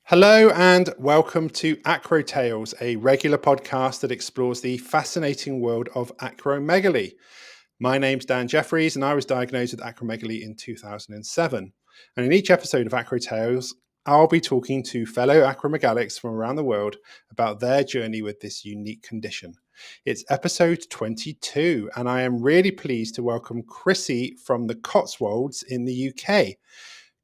Hello and welcome to AcroTales, a regular podcast that explores the fascinating world of acromegaly. My name's Dan Jeffries and I was diagnosed with acromegaly in 2007. And in each episode of AcroTales, I'll be talking to fellow acromegalics from around the world about their journey with this unique condition. It's episode 22 and I am really pleased to welcome Chrissy from the Cotswolds in the UK.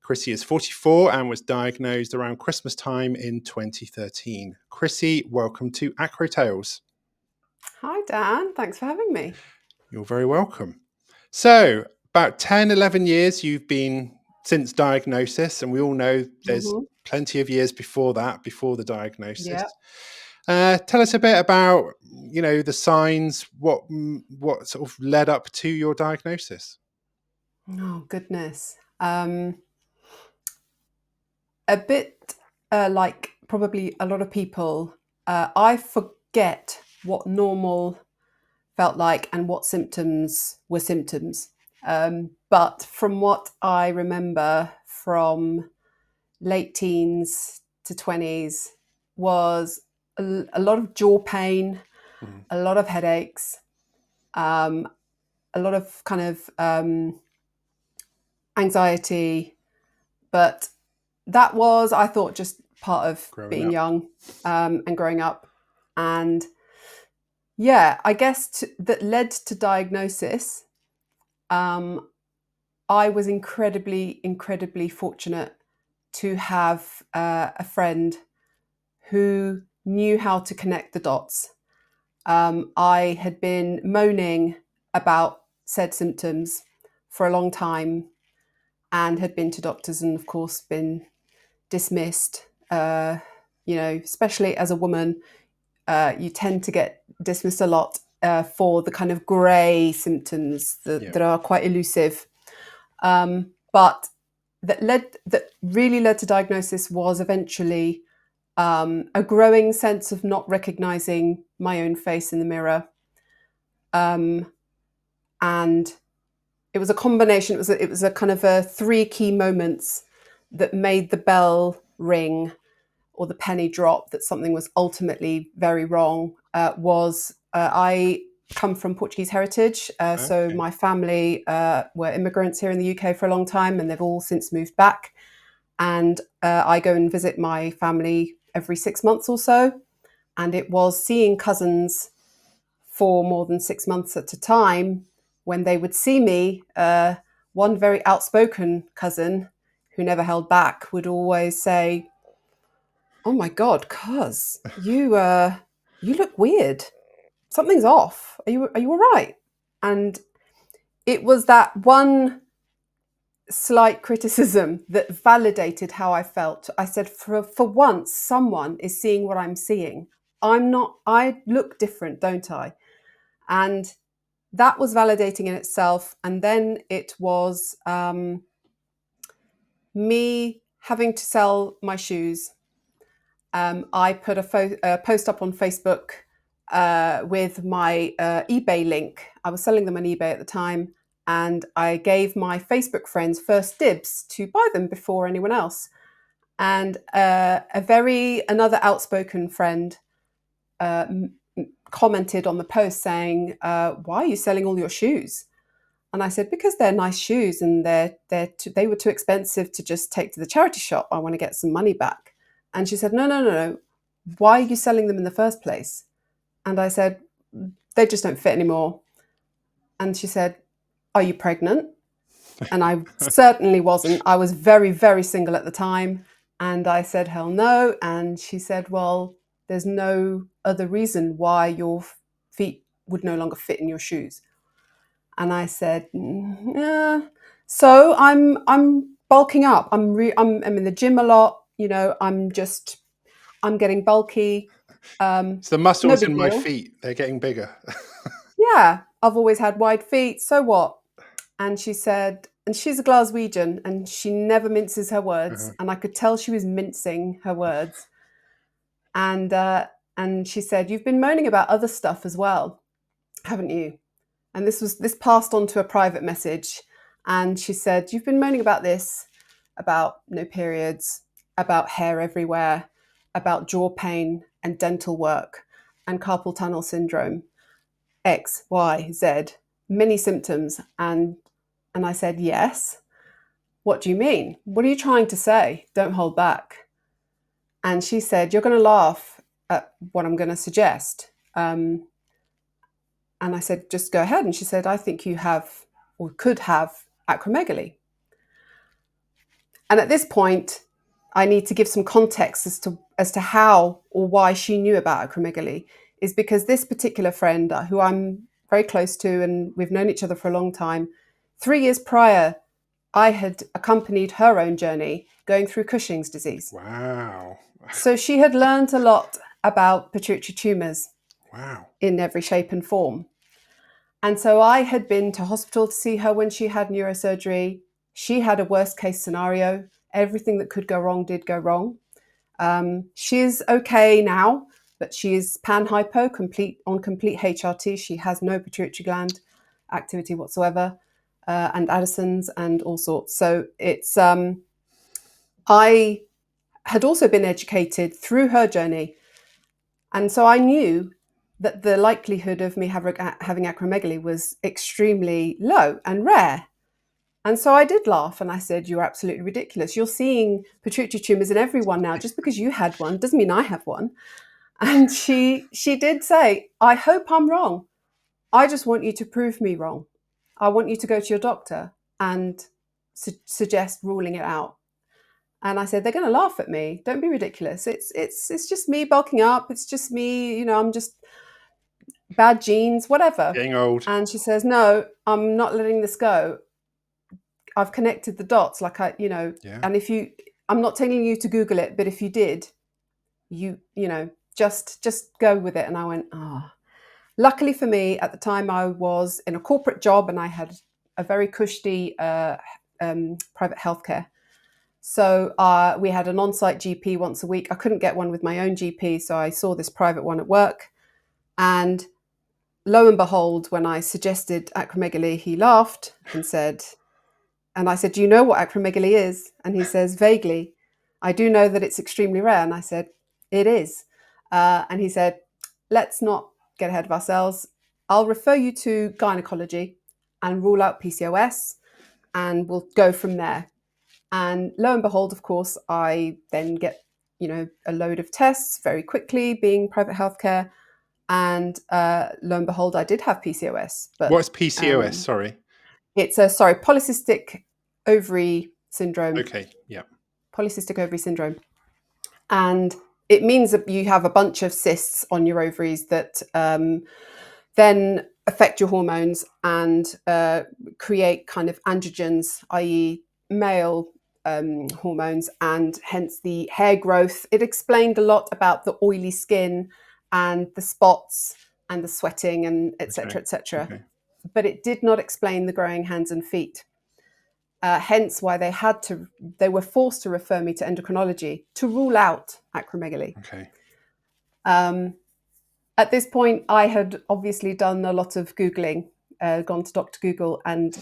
Chrissy is 44 and was diagnosed around Christmas time in 2013. Chrissy, welcome to AcroTales. Hi, Dan. Thanks for having me. You're very welcome. So, about 10, 11 years you've been since diagnosis, and we all know there's plenty of years before that, before the diagnosis. Tell us a bit about, the signs, what sort of led up to your diagnosis. Oh, goodness. A bit like probably a lot of people, I forget what normal felt like and what symptoms were symptoms. But from what I remember from late teens to 20s was a lot of jaw pain, a lot of headaches, a lot of kind of anxiety, but that was, I thought, just part of being young and growing up. And yeah, I guess that led to diagnosis. I was incredibly fortunate to have a friend who knew how to connect the dots. I had been moaning about said symptoms for a long time and had been to doctors and, of course, been dismissed. Especially as a woman, you tend to get dismissed a lot for the kind of grey symptoms that are quite elusive. But that really led to diagnosis was eventually a growing sense of not recognizing my own face in the mirror. And it was a combination. It was a kind of three key moments that made the bell ring or the penny drop that something was ultimately very wrong. I come from Portuguese heritage, so my family were immigrants here in the UK for a long time, and they've all since moved back. And I go and visit my family every 6 months or so, and it was seeing cousins for more than 6 months at a time. When they would see me, one very outspoken cousin who never held back would always say, "Oh my God, cuz you look weird. Something's off. Are you all right?" And it was that one slight criticism that validated how I felt. I said, for once, someone is seeing what I'm seeing. I look different, don't I? And that was validating in itself. And then it was me having to sell my shoes. I put a post up on Facebook with my eBay link. I was selling them on eBay at the time, and I gave my Facebook friends first dibs to buy them before anyone else. And another outspoken friend commented on the post saying, "Why are you selling all your shoes?" And I said, "Because they're nice shoes and they were too expensive to just take to the charity shop. I want to get some money back." And she said, No. Why are you selling them in the first place? And I said, "They just don't fit anymore." And she said, "Are you pregnant?" And I certainly wasn't. I was very, very single at the time. And I said, "Hell no." And she said, "Well, there's no other reason why your feet would no longer fit in your shoes." And I said, "Yeah." So I'm bulking up. I'm in the gym a lot. I'm getting bulky. It's the muscles in my feet. They're getting bigger. Yeah, I've always had wide feet. So what? And she said, and she's a Glaswegian, and she never minces her words. And I could tell she was mincing her words. And she said, "You've been moaning about other stuff as well, haven't you?" And this passed on to a private message. And she said, "You've been moaning about this, about no periods, about hair everywhere, about jaw pain and dental work and carpal tunnel syndrome, X, Y, Z, many symptoms. And I said, yes. What do you mean? What are you trying to say? Don't hold back. And she said, you're going to laugh at what I'm going to suggest. And I said, just go ahead. And she said, I think you have or could have acromegaly. And at this point, I need to give some context as to how or why she knew about acromegaly, is because this particular friend who I'm very close to and we've known each other for a long time, 3 years prior, I had accompanied her own journey going through Cushing's disease. Wow. So she had learned a lot about pituitary tumours Wow. in every shape and form. And so I had been to hospital to see her when she had neurosurgery. She had a worst case scenario. Everything that could go wrong did go wrong. She's okay now, but she is pan-hypo, complete HRT. She has no pituitary gland activity whatsoever, and Addison's and all sorts. So it's I had also been educated through her journey. And so I knew that the likelihood of me having acromegaly was extremely low and rare. And so I did laugh and I said, you're absolutely ridiculous. You're seeing pituitary tumours in everyone now. Just because you had one doesn't mean I have one. And she did say, I hope I'm wrong. I just want you to prove me wrong. I want you to go to your doctor and suggest ruling it out. And I said, they're going to laugh at me. Don't be ridiculous. It's just me bulking up. It's just me, I'm just bad genes, whatever. Getting old. And she says, no, I'm not letting this go. I've connected the dots and I'm not telling you to Google it, but if you did, just go with it. And I went, Luckily for me, at the time I was in a corporate job and I had a very cushy private healthcare. So we had an on-site GP once a week. I couldn't get one with my own GP, so I saw this private one at work. And lo and behold, when I suggested acromegaly, he laughed and said, and I said, do you know what acromegaly is? And he says, vaguely. I do know that it's extremely rare. And I said, it is. And he said, let's not get ahead of ourselves. I'll refer you to gynecology and rule out PCOS, and we'll go from there. And lo and behold, of course, I then get, a load of tests very quickly, being private healthcare. And lo and behold, I did have PCOS. But what's PCOS? Sorry. It's polycystic ovary syndrome. Okay, yeah. Polycystic ovary syndrome. And it means that you have a bunch of cysts on your ovaries that then affect your hormones and create kind of androgens, i.e. male hormones, and hence the hair growth. It explained a lot about the oily skin and the spots and the sweating and et cetera, et cetera. Okay. But it did not explain the growing hands and feet. Hence why they were forced to refer me to endocrinology to rule out acromegaly. Okay. At this point, I had obviously done a lot of Googling, gone to Dr. Google, and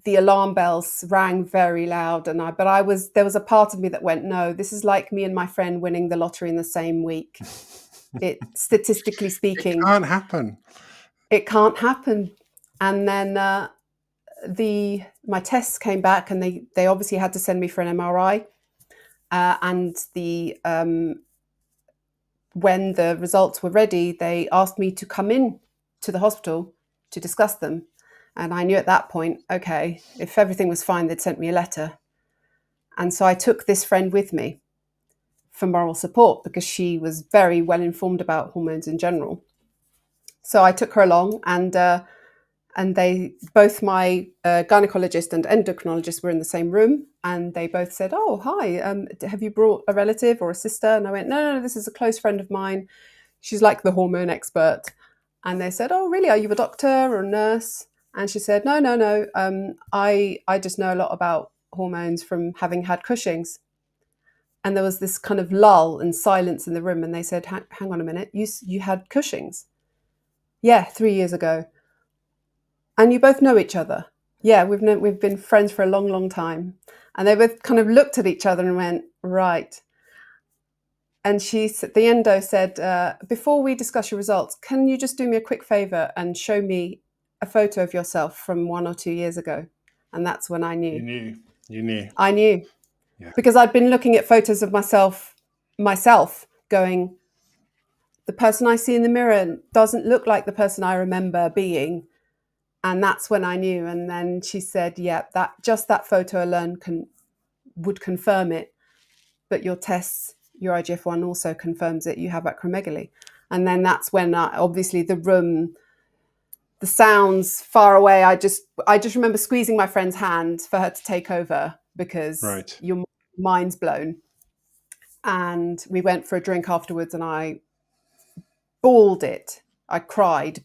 the alarm bells rang very loud. There was a part of me that went, no, this is like me and my friend winning the lottery in the same week. Statistically speaking, it can't happen. It can't happen. And then my tests came back, and they obviously had to send me for an MRI. And when the results were ready, they asked me to come in to the hospital to discuss them. And I knew at that point, okay, if everything was fine, they'd sent me a letter. And so I took this friend with me for moral support because she was very well informed about hormones in general. So I took her along, and they both, my gynecologist and endocrinologist, were in the same room, and they both said, oh, hi, have you brought a relative or a sister? And I went, no, this is a close friend of mine. She's like the hormone expert. And they said, oh, really? Are you a doctor or a nurse? And she said, no. I just know a lot about hormones from having had Cushing's. And there was this kind of lull and silence in the room. And they said, hang on a minute, you had Cushing's? Yeah, 3 years ago. And you both know each other? Yeah, we've been friends for a long, long time. And they both kind of looked at each other and went, right. And the endo said, before we discuss your results, can you just do me a quick favor and show me a photo of yourself from 1 or 2 years ago? And that's when I knew. You knew. I knew. Yeah. Because I'd been looking at photos of myself going, the person I see in the mirror doesn't look like the person I remember being. And that's when I knew. And then she said, yeah, that photo alone would confirm it. But your tests, your IGF-1 also confirms it. You have acromegaly. And then that's when obviously the sounds far away. I just remember squeezing my friend's hand for her to take over because your mind's blown. And we went for a drink afterwards, and I bawled it. I cried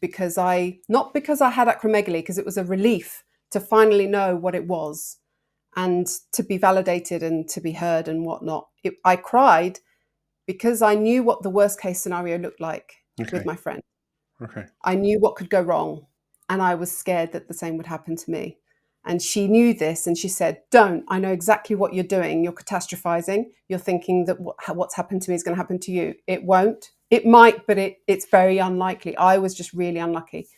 not because I had acromegaly, because it was a relief to finally know what it was and to be validated and to be heard and whatnot. I cried because I knew what the worst case scenario looked like with my friend. Okay. I knew what could go wrong, and I was scared that the same would happen to me. And she knew this, and she said, don't, I know exactly what you're doing. You're catastrophizing. You're thinking that what's happened to me is going to happen to you. It won't. It might, but it's very unlikely. I was just really unlucky.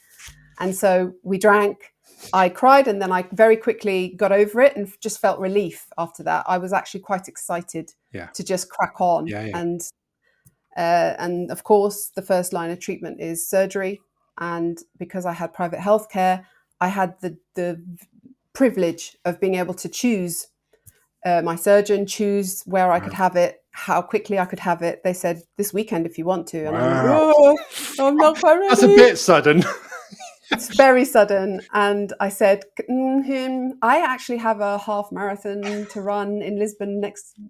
And so we drank, I cried, and then I very quickly got over it and just felt relief after that. I was actually quite excited to just crack on. And of course, the first line of treatment is surgery. And because I had private healthcare, I had the privilege of being able to choose my surgeon, choose where I could have it, how quickly I could have it. They said, this weekend if you want to. And I went, oh, I'm not quite ready. That's a bit sudden. It's very sudden. And I said, I actually have a half marathon to run in Lisbon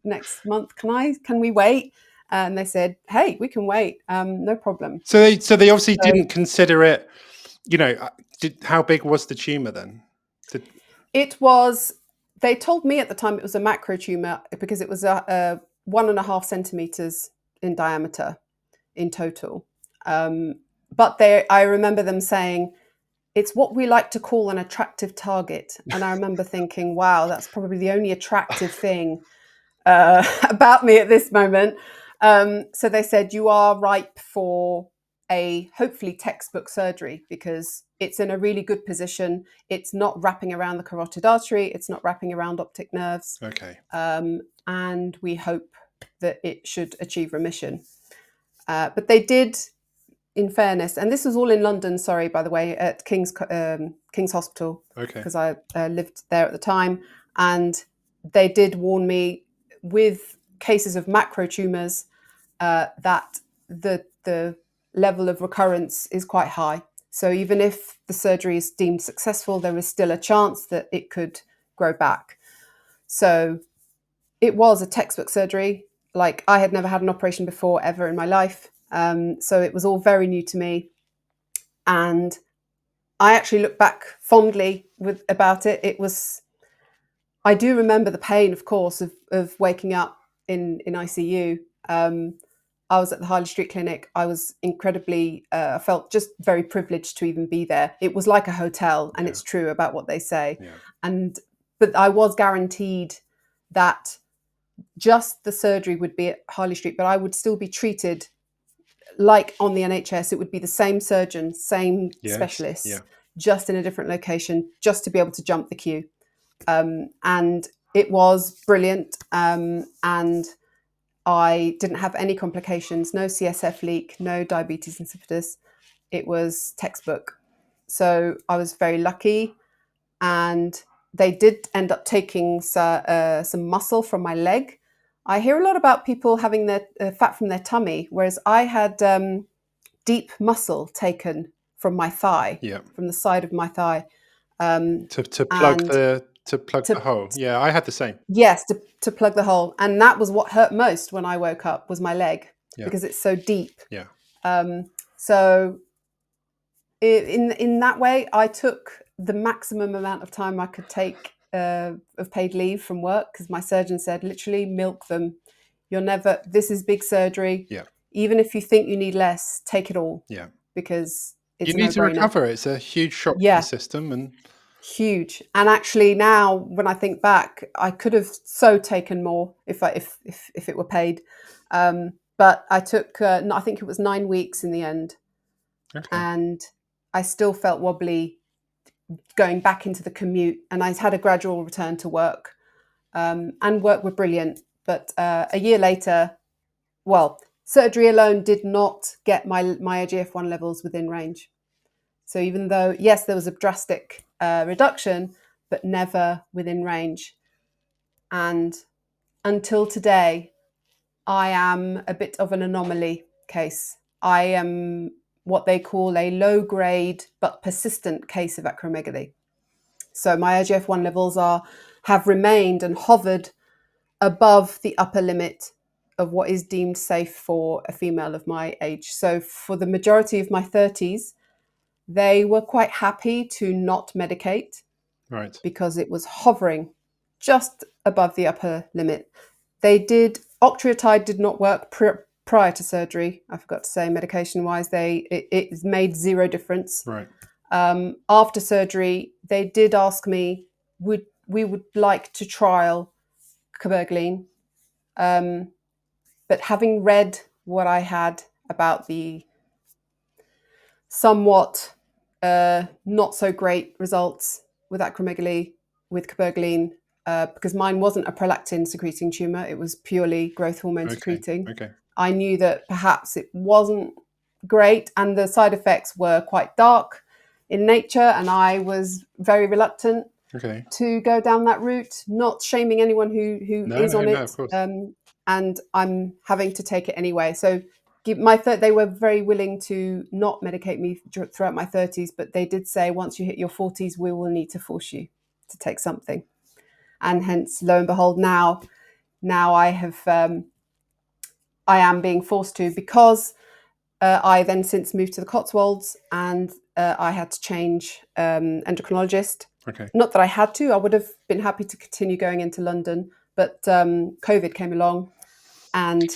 next month. Can we wait? And they said, hey, we can wait. No problem. So they obviously didn't consider it, how big was the tumor then? It was, they told me at the time it was a macro tumor because it was 1.5 centimeters in diameter in total. But I remember them saying, it's what we like to call an attractive target. And I remember thinking, wow, that's probably the only attractive thing about me at this moment. So they said, you are ripe for a hopefully textbook surgery because it's in a really good position. It's not wrapping around the carotid artery. It's not wrapping around optic nerves. Okay. And we hope that it should achieve remission. But they did, in fairness, and this was all in London, sorry, by the way, at King's Hospital, because I lived there at the time. And they did warn me with cases of macro tumours that the level of recurrence is quite high. So even if the surgery is deemed successful, there is still a chance that it could grow back. So it was a textbook surgery. Like, I had never had an operation before ever in my life. So it was all very new to me. And I actually look back fondly about it. I do remember the pain, of course, of waking up in ICU. I was at the Harley Street Clinic. I was incredibly, I felt just very privileged to even be there. It was like a hotel, and it's true about what they say. But I was guaranteed that just the surgery would be at Harley Street, but I would still be treated like on the NHS. It would be the same surgeon, same specialists, just in a different location, just to be able to jump the queue. And it was brilliant. And I didn't have any complications, no CSF leak, no diabetes insipidus. It was textbook. So I was very lucky. And they did end up taking some muscle from my leg. I hear a lot about people having their fat from their tummy, whereas I had deep muscle taken from my thigh, from the side of my thigh. To plug the hole. Yeah, I had the same. Yes, to plug the hole. And that was what hurt most when I woke up, was my leg, because it's so deep. Yeah. So in that way, I took the maximum amount of time I could take of paid leave from work, because my surgeon said, literally milk them. This is big surgery. Yeah. Even if you think you need less, take it all. Yeah. Because it's you need to recover. It's a huge shock to the system. And huge. And actually now, when I think back, I could have so taken more if it were paid. But I took, I think it was 9 weeks in the end, Okay. and I still felt wobbly going back into the commute, and I had a gradual return to work, and work were brilliant. But a year later, well, surgery alone did not get my IGF-1 levels within range. So even though, yes, there was a drastic reduction, but never within range. And until today, I am a bit of an anomaly case. I am what they call a low-grade but persistent case of acromegaly. So my IGF-1 levels have remained and hovered above the upper limit of what is deemed safe for a female of my age. So for the majority of my 30s, they were quite happy to not medicate, Right. because it was hovering just above the upper limit. Octreotide did not work prior to surgery. I forgot to say, medication-wise, it made zero difference. Right. After surgery, they did ask me, we would like to trial Cobergline. But having read what I had about the somewhat not so great results with acromegaly with Cobergline, because mine wasn't a prolactin secreting tumor, it was purely growth hormone secreting. Okay. I knew that perhaps it wasn't great, and the side effects were quite dark in nature, and I was very reluctant to go down that route, not shaming anyone who is on it. Of course. And I'm having to take it anyway. So they were very willing to not medicate me throughout my 30s, but they did say, once you hit your 40s, we will need to force you to take something. And hence, lo and behold, now I am being forced to, because I then since moved to the Cotswolds, and I had to change endocrinologist. Okay. Not that I had to, I would have been happy to continue going into London, but COVID came along and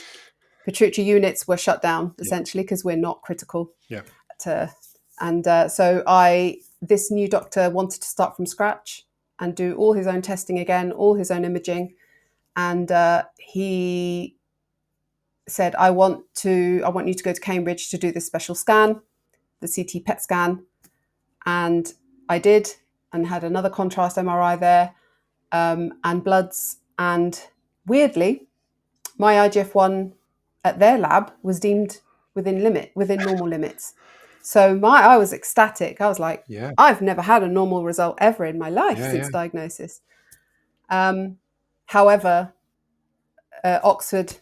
pituitary units were shut down, essentially, because we're not critical. Yeah. So this new doctor wanted to start from scratch and do all his own testing again, all his own imaging. And he said, I want you to go to Cambridge to do this special scan, the CT PET scan. And I did, and had another contrast MRI there, and bloods. And weirdly, my IGF-1 at their lab was deemed within normal limits. So I was ecstatic. I was like, I've never had a normal result ever in my life since diagnosis. However, Oxford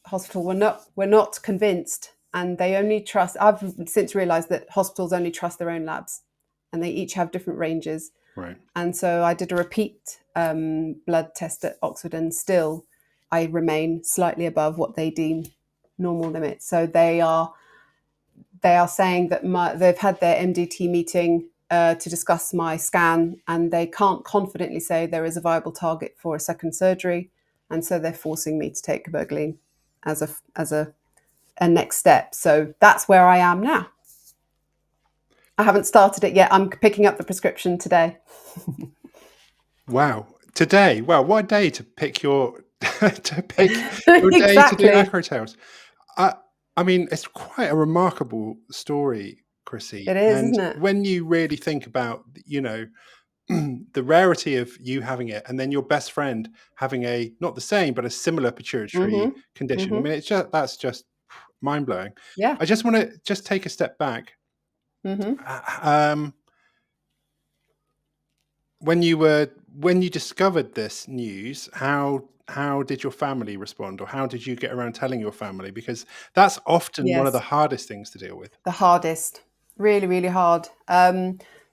Hospital were not convinced, and they only trust. I've since realised that hospitals only trust their own labs, and they each have different ranges. Right. And so I did a repeat blood test at Oxford, and still I remain slightly above what they deem normal limits. So they are saying that they've had their MDT meeting to discuss my scan, and they can't confidently say there is a viable target for a second surgery, and so they're forcing me to take Cobergline as a next step. So that's where I am now. I haven't started it yet. I'm picking up the prescription today. Wow. Today? Well, what a day to pick your your day Exactly. to do AcroTales. I mean, it's quite a remarkable story, Chrissy. It is, and isn't it? When you really think about, the rarity of you having it, and then your best friend having not the same, but a similar pituitary condition. I mean, that's just mind blowing. Yeah. I just want to take a step back. When you discovered this news, how did your family respond, or how did you get around telling your family? Because that's often one of the hardest things to deal with. The hardest, really, really hard.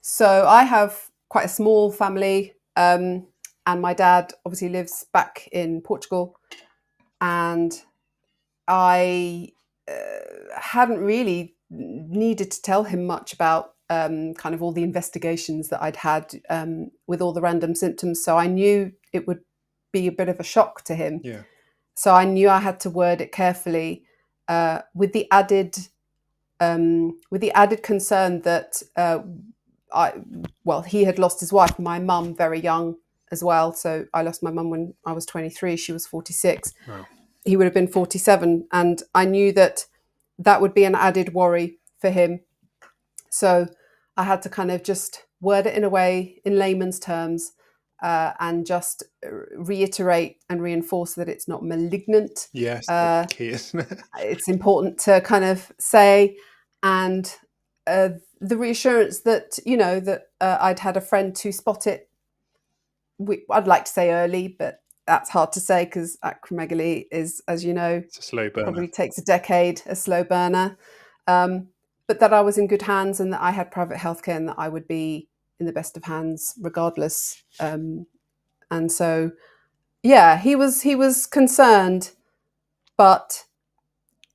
So I have quite a small family, and my dad obviously lives back in Portugal, and I hadn't really needed to tell him much about kind of all the investigations that I'd had with all the random symptoms. So I knew it would be a bit of a shock to him. Yeah. So I knew I had to word it carefully, with the added concern that he had lost his wife, my mum, very young as well. So I lost my mum when I was 23. She was 46. Wow. he would have been 47, and I knew that that would be an added worry for him. So I had to kind of just word it in a way, in layman's terms, and just reiterate and reinforce that it's not malignant. Yes, that's the key, isn't it? It's important to kind of say, and the reassurance that, that I'd had a friend to spot it. I'd like to say early, but that's hard to say because acromegaly is, as you know, It's a slow burner. probably takes a decade, a slow burner. But that I was in good hands and that I had private healthcare and that I would be in the best of hands regardless. And so, yeah, he was concerned, but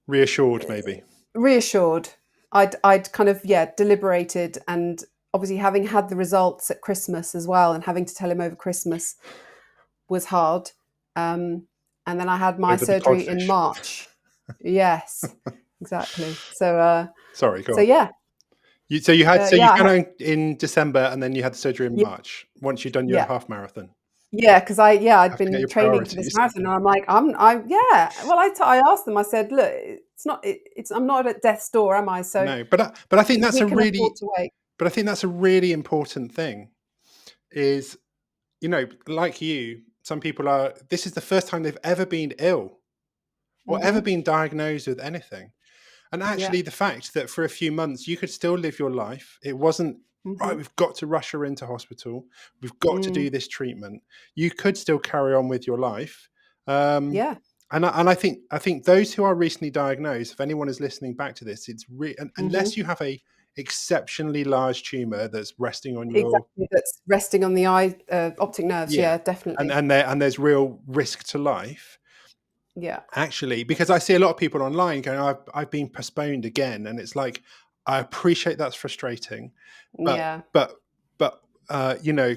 Reassured, maybe. reassured. I'd kind of deliberated, and obviously having had the results at Christmas as well, and having to tell him over Christmas was hard. And then I had my Over the surgery in codfish. March. Yes, exactly. So Sorry, go so on. yeah, You had yeah, you went in December, and then you had the surgery in yeah, March once you'd done your yeah. half marathon. Yeah, because I'd Have to get been your training for this priorities. marathon, and I'm like, Well, I asked them. I said, look, I'm not at death's door, am I? So No, but I think that's we a can afford really to wait. important thing. Is, like you, some people are. This is the first time they've ever been ill or ever Hmm. been diagnosed with anything. And Yeah. actually, the fact that for a few months you could still live your life, it wasn't right. Hmm. We've got to rush her into hospital. We've got to do Mm. this treatment. You could still carry on with your life. Um, Yeah. and I think those who are recently diagnosed, if anyone is listening back to this, Hmm. unless you have a exceptionally large tumor that's resting on your Exactly. That's resting on the eye, optic nerves. yeah, Yeah, definitely. and there's real risk to life. Yeah. Actually, because I see a lot of people online going, I've been postponed again, and it's like, I appreciate that's frustrating, but Yeah. but but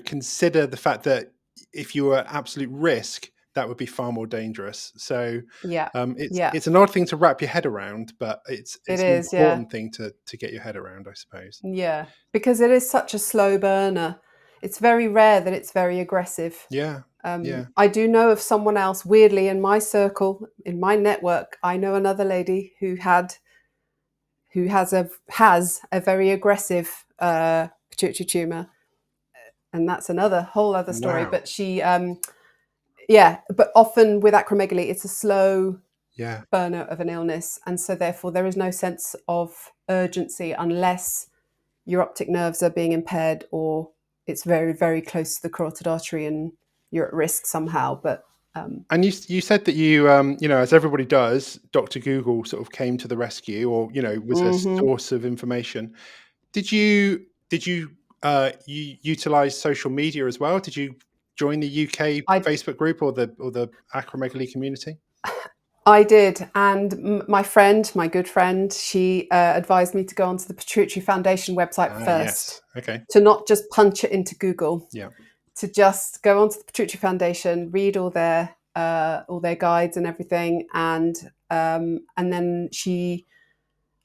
consider the fact that if you were at absolute risk, that would be far more dangerous. So Yeah. it's Yeah. it's an odd thing to wrap your head around, but It it's an is. Yeah. important thing to get your head around, I suppose. Yeah. Because it is such a slow burner. It's very rare that it's very aggressive. Yeah, yeah. I do know of someone else, weirdly, in my circle, in my network. I know another lady who has a very aggressive pituitary tumor, and that's another whole other story. Wow. But but often with acromegaly, it's a slow Yeah. burner of an illness, and so therefore there is no sense of urgency unless your optic nerves are being impaired or it's very, very close to the carotid artery and you're at risk somehow. But And you said that as everybody does, Dr. Google sort of came to the rescue, or was a mhm. source of information. Did you utilize social media as well? Did you join the UK I Facebook group or the acromegaly community? I did, and my friend, my good friend, she advised me to go onto the Pituitary Foundation website Ah, first, yes. Okay. to not just punch it into Google, Yeah. to just go onto the Pituitary Foundation, read all their guides and everything, and then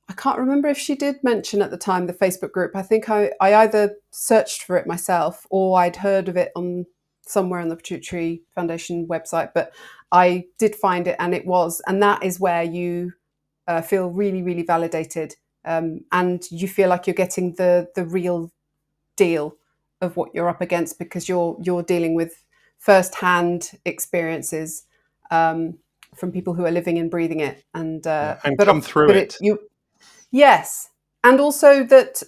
I can't remember if she did mention at the time the Facebook group. I think I either searched for it myself or I'd heard of it on somewhere on the Pituitary Foundation website, but I did find it, and that is where you feel really, really validated, and you feel like you're getting the real deal of what you're up against because you're dealing with first-hand experiences from people who are living and breathing it, and Yeah. And but come off, through but it it. you yes, and also that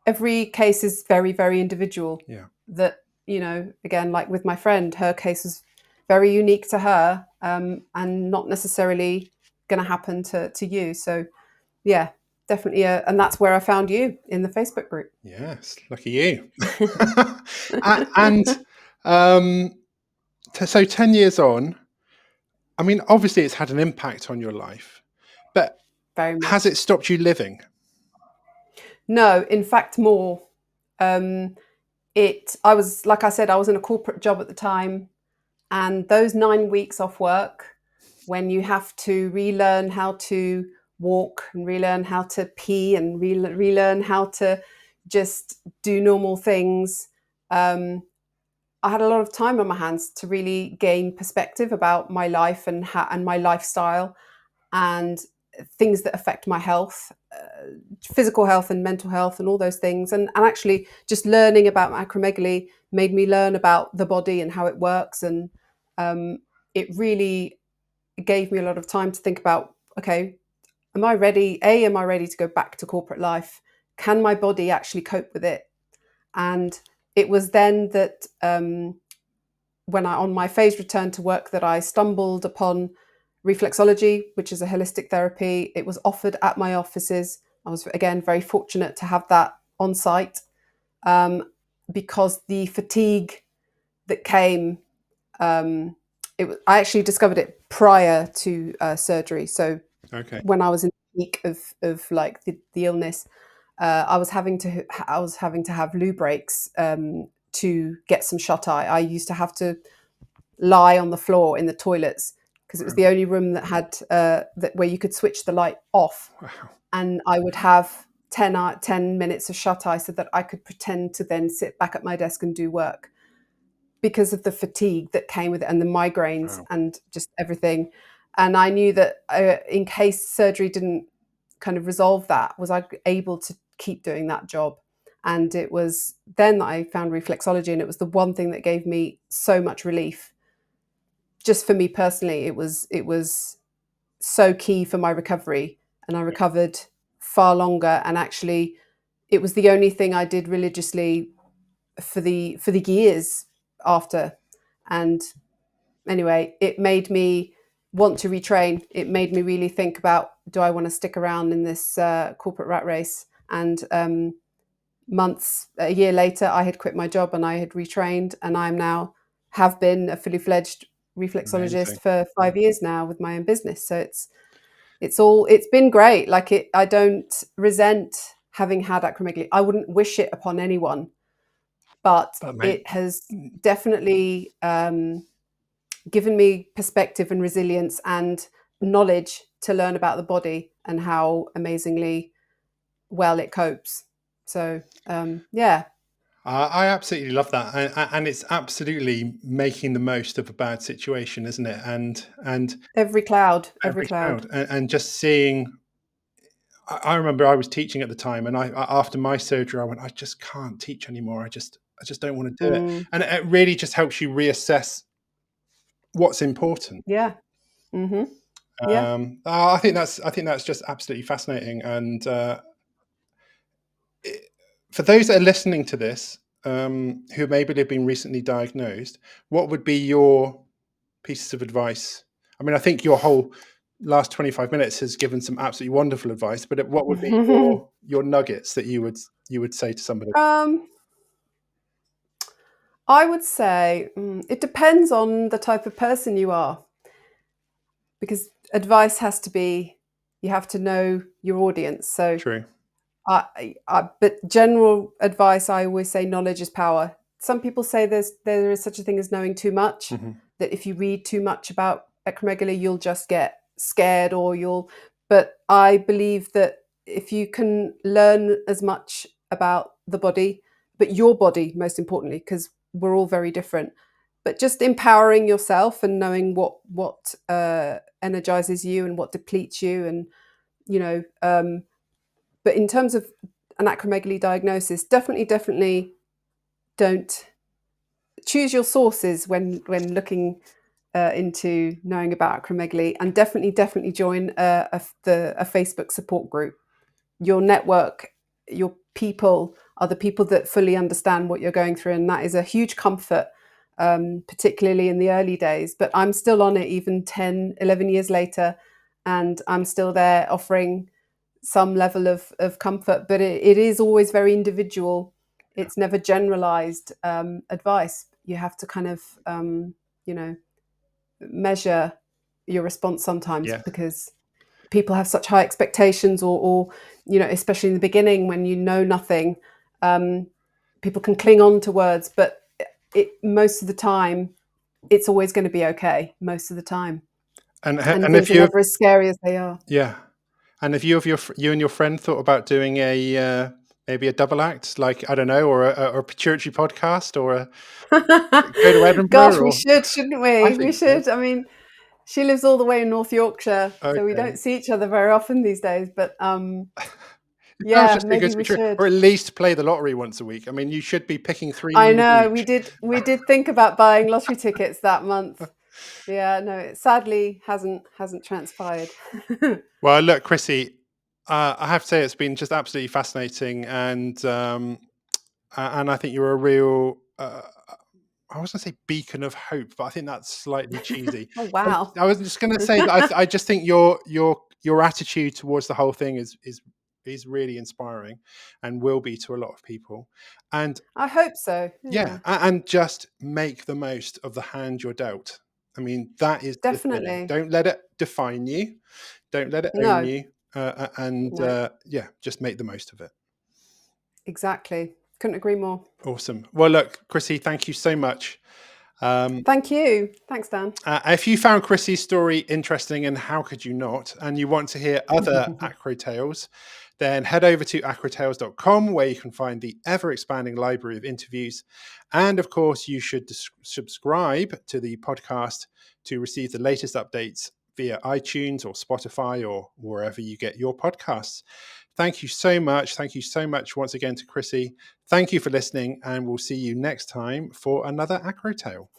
every case is very, very individual. Yeah. That again, like with my friend, her case was very unique to her, and not necessarily going to happen to you. So yeah, definitely, and that's where I found you in the Facebook group. Yes. Lucky you. And um, so 10 years on, I mean, obviously it's had an impact on your life, but Very has much. it stopped you living? No, in fact, more. Um, I was, like I said, I was in a corporate job at the time, and those 9 weeks off work, when you have to relearn how to walk and relearn how to pee and relearn how to just do normal things, um, I had a lot of time on my hands to really gain perspective about my life and my lifestyle and things that affect my health, physical health and mental health and all those things. And actually just learning about acromegaly made me learn about the body and how it works. And it really gave me a lot of time to think about, okay, am I ready? Am I ready to go back to corporate life? Can my body actually cope with it? And it was then that when I, on my phased return to work, that I stumbled upon reflexology, which is a holistic therapy. It was offered at my offices. I was, again, very fortunate to have that on site, because the fatigue that came, I actually discovered it prior to surgery. So Okay. when I was in the peak of like the illness, I was having to have loo breaks to get some shut eye. I used to have to lie on the floor in the toilets because it was the only room that had that where you could switch the light off, Wow. and I would have 10 minutes of shut eye so that I could pretend to then sit back at my desk and do work, because of the fatigue that came with it and the migraines Wow. and just everything. And I knew that in case surgery didn't kind of resolve that, was I able to keep doing that job? And it was then that I found reflexology, and it was the one thing that gave me so much relief. Just for me personally, it was so key for my recovery, and I recovered far longer. And actually, it was the only thing I did religiously for the years after. And anyway, it made me want to retrain. It made me really think about, do I want to stick around in this corporate rat race? And a year later, I had quit my job and I had retrained, and I'm now have been a fully fledged reflexologist Amazing. for 5 years now with my own business. So it's been great. Like, I don't resent having had acromegaly. I wouldn't wish it upon anyone, but But mate, it has definitely given me perspective and resilience and knowledge to learn about the body and how amazingly well it copes. So yeah, I absolutely love that, and it's absolutely making the most of a bad situation, isn't it? And every every cloud. child, and just seeing. I remember I was teaching at the time, and after my surgery, I went, I just can't teach anymore. I just don't want to do it, Mm, and it really just helps you reassess what's important. yeah. Hmm. Yeah. I think that's just absolutely fascinating, and for those that are listening to this, who maybe have been recently diagnosed, what would be your pieces of advice? I mean, I think your whole last 25 minutes has given some absolutely wonderful advice, but what would be your nuggets that you would say to somebody? um, I would say it depends on the type of person you are, because advice has to be, you have to know your audience. So True. but general advice, I always say knowledge is power. Some people say there is such a thing as knowing too much, Hmm. that if you read too much about acromegaly, you'll just get scared or you'll. But I believe that if you can learn as much about the body, but your body most importantly, because we're all very different, but just empowering yourself and knowing what energizes you and what depletes you, and you know. But in terms of an acromegaly diagnosis, definitely don't choose your sources when looking into knowing about acromegaly, and definitely join a Facebook support group. Your network, your people are the people that fully understand what you're going through, and that is a huge comfort, particularly in the early days. But I'm still on it even 10, 11 years later, and I'm still there offering some level of comfort, but it is always very individual. It's never generalized advice. You have to kind of, you know, measure your response sometimes, Yeah. because people have such high expectations, or especially in the beginning when you know nothing, um, people can cling on to words, but most of the time, it's always going to be okay, most of the time. And And things if are you never as scary as they are. yeah, and if you and your friend thought about doing a Maybe a double act, like, I don't know, or a pituitary podcast, or a go to Gosh, Edinburgh, we or should, shouldn't I we? We think so. should. I mean, she lives all the way in North Yorkshire, so we Okay. don't see each other very often these days. But It sounds yeah, just too good maybe to be we true. should. Or at least play the lottery once a week. I mean, you should be picking 3 I numbers know each. we did think about buying lottery tickets that month. Yeah, no, it sadly hasn't transpired. Well, look, Chrissy, I have to say it's been just absolutely fascinating, and I think you're a real. I was going to say beacon of hope, but I think that's slightly cheesy. Oh wow. I was just going to say that I just think your attitude towards the whole thing is really inspiring, and will be to a lot of people. And I hope so. yeah, Yeah, and just make the most of the hand you're dealt. I mean, that is the thing. definitely. Don't let it define you. Don't let it own No, you. And no, yeah, just make the most of it. exactly. Couldn't agree more. Awesome. Well, look, Chrissy, thank you so much. Um, Thank you. Thanks, Dan. if you found Chrissy's story interesting, and how could you not, and you want to hear other Acro Tales, then head over to acrotales.com, where you can find the ever expanding library of interviews. And of course, you should subscribe to the podcast to receive the latest updates via iTunes or Spotify or wherever you get your podcasts. Thank you so much. Thank you so much once again to Chrissy. Thank you for listening, and we'll see you next time for another Acro Tale.